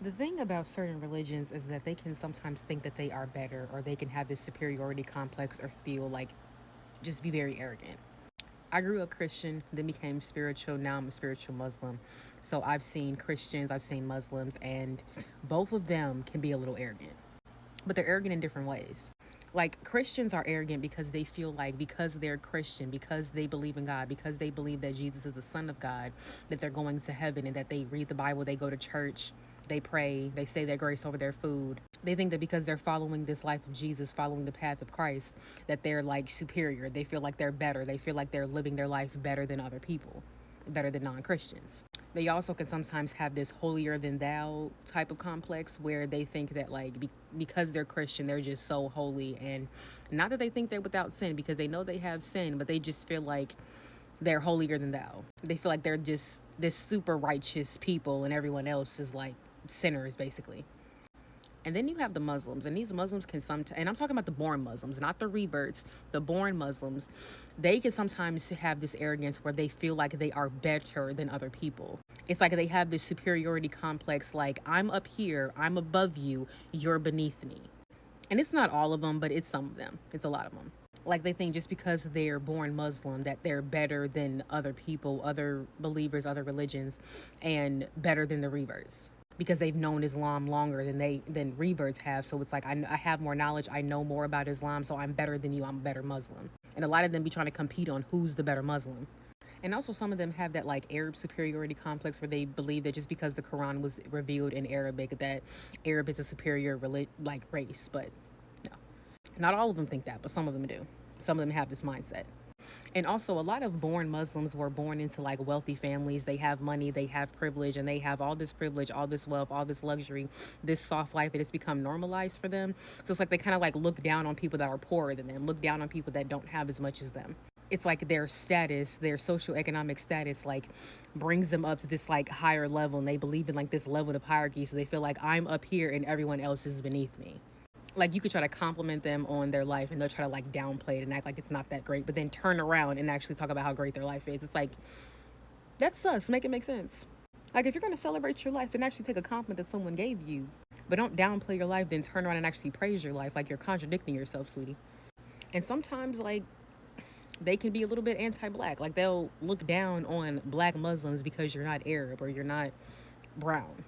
The thing about certain religions is that they can sometimes think that they are better, or they can have this superiority complex, or feel like just be very arrogant. I grew up Christian, then became spiritual. Now I'm a spiritual Muslim. So I've seen Christians, I've seen Muslims, and both of them can be a little arrogant, but they're arrogant in different ways. Like, Christians are arrogant because they feel like, because they're Christian, because they believe in God, because they believe that Jesus is the Son of God, that they're going to heaven, and that they read the Bible, they go to church, they pray, they say their grace over their food. They think that because they're following this life of Jesus, following the path of Christ, that they're like superior. They feel like they're better. They feel like they're living their life better than other people, better than non Christians. They also can sometimes have this holier than thou type of complex, where they think that, like, because they're Christian, they're just so holy. And not that they think they're without sin, because they know they have sin, but they just feel like they're holier than thou. They feel like they're just this super righteous people, and everyone else is like sinners, basically. And then you have the Muslims, and these Muslims can sometimes, and I'm talking about the born Muslims, not the reverts, the born Muslims. They can sometimes have this arrogance where they feel like they are better than other people. It's like they have this superiority complex, like, I'm up here, I'm above you, you're beneath me. And it's not all of them, but it's some of them. It's a lot of them. Like, they think just because they're born Muslim that they're better than other people, other believers, other religions, and better than the reverts, because they've known Islam longer than reverts have. So it's like, I have more knowledge, I know more about Islam, so I'm better than you, I'm a better Muslim. And a lot of them be trying to compete on who's the better Muslim. And also, some of them have that like Arab superiority complex, where they believe that just because the Quran was revealed in Arabic, that Arab is a superior like race. But no, not all of them think that, but some of them do. Some of them have this mindset. And also, a lot of born Muslims were born into like wealthy families. They have money, they have privilege, and they have all this privilege, all this wealth, all this luxury, this soft life that has become normalized for them. So it's like they kind of like look down on people that are poorer than them, look down on people that don't have as much as them. It's like their status, their socioeconomic status, like brings them up to this like higher level, and they believe in like this level of hierarchy. So they feel like, I'm up here and everyone else is beneath me. Like, you could try to compliment them on their life, and they'll try to like downplay it and act like it's not that great, but then turn around and actually talk about how great their life is. It's like, that's sus. Make it make sense. Like, if you're going to celebrate your life, then actually take a compliment that someone gave you. But don't downplay your life, then turn around and actually praise your life. Like, you're contradicting yourself, sweetie. And sometimes, like, they can be a little bit anti-black. Like, they'll look down on black Muslims because you're not Arab or you're not brown.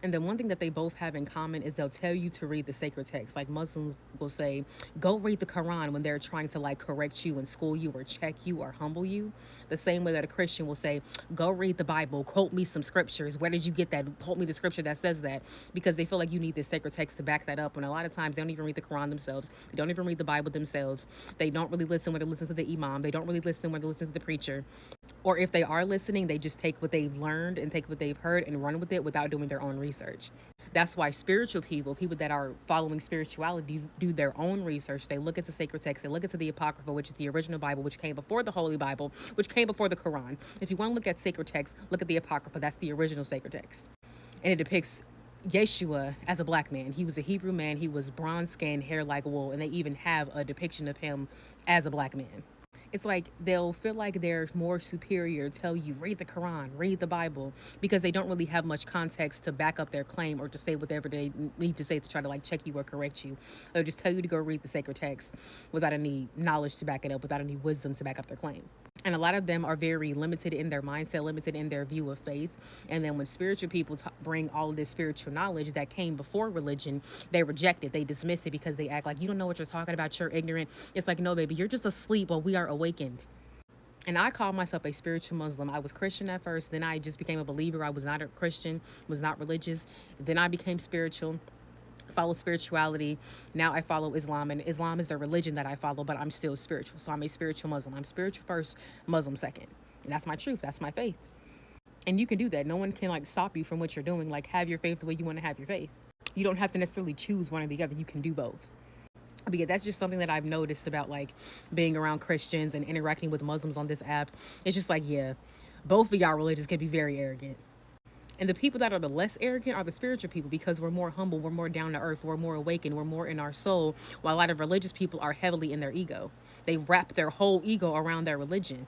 And then one thing that they both have in common is they'll tell you to read the sacred text. Like, Muslims will say, go read the Quran, when they're trying to like correct you and school you or check you or humble you. The same way that a Christian will say, go read the Bible, quote me some scriptures. Where did you get that? Quote me the scripture that says that. Because they feel like you need this sacred text to back that up. And a lot of times they don't even read the Quran themselves. They don't even read the Bible themselves. They don't really listen when they listen to the imam. They don't really listen when they listen to the preacher. Or if they are listening, they just take what they've learned and take what they've heard and run with it without doing their own research. That's why spiritual people that are following spirituality, do their own research. They look into sacred texts, they look into the Apocrypha, which is the original Bible, which came before the Holy Bible, which came before the Quran. If you want to look at sacred texts, look at the Apocrypha. That's the original sacred text. And it depicts Yeshua as a black man. He was a Hebrew man. He was bronze skinned, hair like wool, and they even have a depiction of him as a black man. It's like they'll feel like they're more superior, tell you, read the Quran, read the Bible, because they don't really have much context to back up their claim or to say whatever they need to say to try to like check you or correct you. They'll just tell you to go read the sacred text without any knowledge to back it up, without any wisdom to back up their claim. And a lot of them are very limited in their mindset, limited in their view of faith. And then when spiritual people bring all of this spiritual knowledge that came before religion, they reject it, they dismiss it, because they act like, you don't know what you're talking about, you're ignorant. It's like, no, baby, you're just asleep while we are awakened. And I call myself a spiritual Muslim. I was Christian at first, then I just became a believer. I was not a Christian, was not religious. Then I became spiritual, follow spirituality. Now I follow Islam, and Islam is the religion that I follow, but I'm still spiritual. So I'm a spiritual Muslim. I'm spiritual first, Muslim second. And that's my truth. That's my faith. And you can do that. No one can like stop you from what you're doing. Like, have your faith the way you want to have your faith. You don't have to necessarily choose one or the other. You can do both. But yeah, that's just something that I've noticed about like being around Christians and interacting with Muslims on this app. It's just like, yeah, both of y'all religions can be very arrogant. And the people that are the less arrogant are the spiritual people, because we're more humble, we're more down to earth, we're more awakened, we're more in our soul, while a lot of religious people are heavily in their ego. They wrap their whole ego around their religion.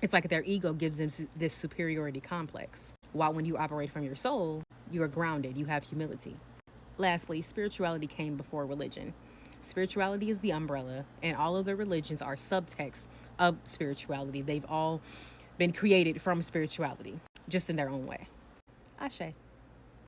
It's like their ego gives them this superiority complex. While when you operate from your soul, you are grounded, you have humility. Lastly, spirituality came before religion. Spirituality is the umbrella, and all of the religions are subtexts of spirituality. They've all been created from spirituality, just in their own way. Ashe.